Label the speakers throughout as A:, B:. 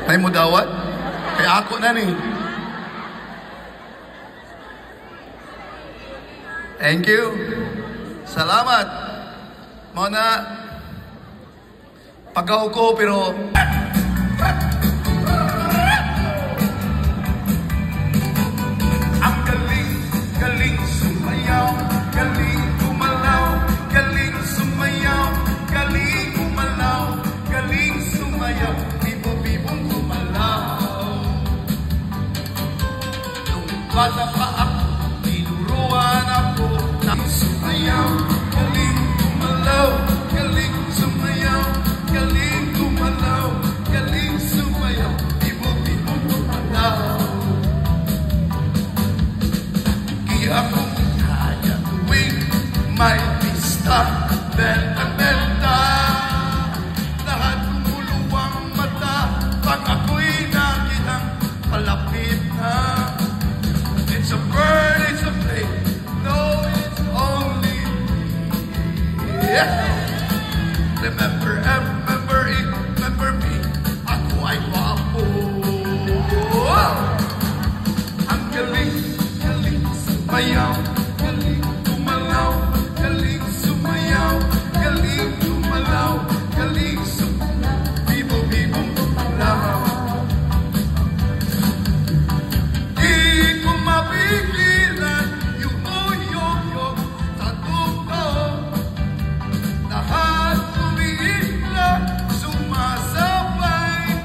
A: Ay mo dawat? Kay ako na ni. Thank you. Salamat. Mo na pagaw ko pero
B: ang galing sumayaw, galing gumalaw, galing sumayaw, galing gumalaw, galing sumayaw, bibo-bibong gumalaw. Nung bata pa ako, tinuruan ako na sumayaw, galing gumalaw, galing sumayaw, galing gumalaw, galing sumayaw, bibo-bibong gumalaw. Akong kaya tuwing may pista, benta-benta. Lahat lumuluwang mata pag ako'y nakitang palapit na. It's a bird, it's a plane, no, it's only me. Remember me, ako ay wapo. Ang galing sumayaw, galing gumalaw, galing sumayaw, galing gumalaw, galing sumayaw, bibo-bibong gumalaw. Di ko mapigilan yung uyog-yog sa dugo. Lahat umiigla, sumasabay,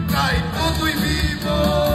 B: kahit toto'y bibo.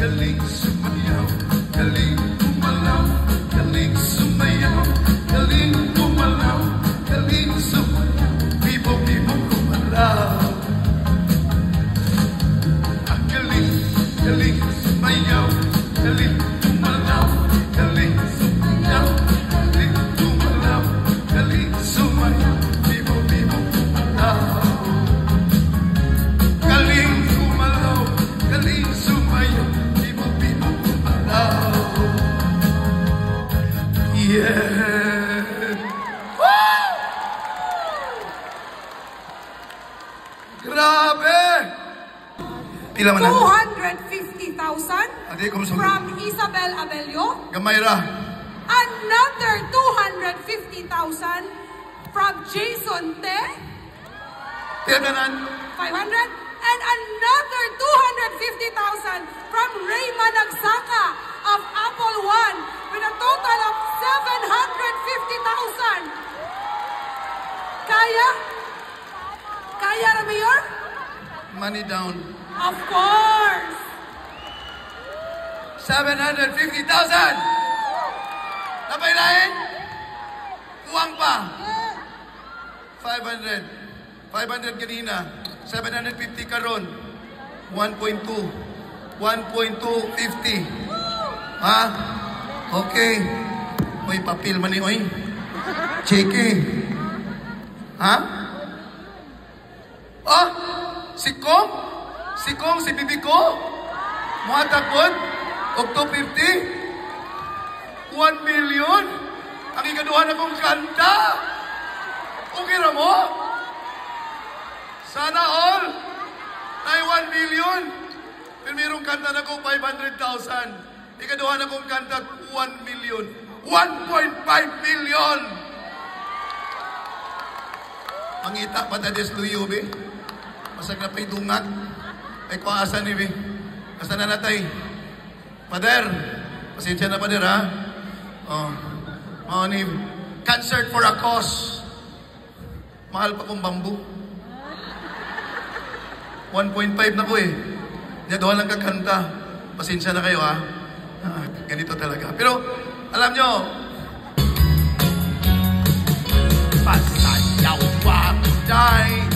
B: Galing sumayaw, galing gumalaw, galing sumayaw, galing gumalaw, galing sumayaw, bibo-bibo gumalaw. Ang galing sumayaw, galing gumalaw, galing sumayaw, galing gumalaw, galing sumayaw, bibo-bibo gumalaw. Galing gumalaw, galing sumayaw, yeah. Woo! Grabe! Pila man
C: 250,000 from Isabel Abelio.
A: Gamay ra.
C: Another 250,000 from Jason Te.
A: Tinanan.
C: 500. And another 250,000 from Ray Managsaka of Apple One with a total of 750,000. Kaya? Kaya, Mayor?
A: Money down.
C: Of course.
A: 750,000. Napailain? Kuwang pa. 500. 500 kanina. 750 karon. 1.2. 1.250. Ha? Okay. Oy, papil man ni oy. Cheque. Ha? Ah? Si Kong? Si Kong, si Bibi ko? Muhatakot? Octo 50? 1 million? Ang ikaduhan akong kanta? Okay na mo? Sana all? Ay 1 million? Pirmirong kanta na ko 500,000. Ikaduhan akong kanta 1 million. 1.5 million! Mangita pa ta des tuyo, be? Masag na pa'y dungat. Ay kuaasan ni, be? Asa na natay? Pader, pasensya na, Pader, ha? Oh, ni concert for a cause. Mahal pa kong bamboo. 1.5 na ko eh. Doon lang kakanta. Pasensya na kayo ha. Ganito talaga. Pero, alam nyo, pasayaw pa tayo.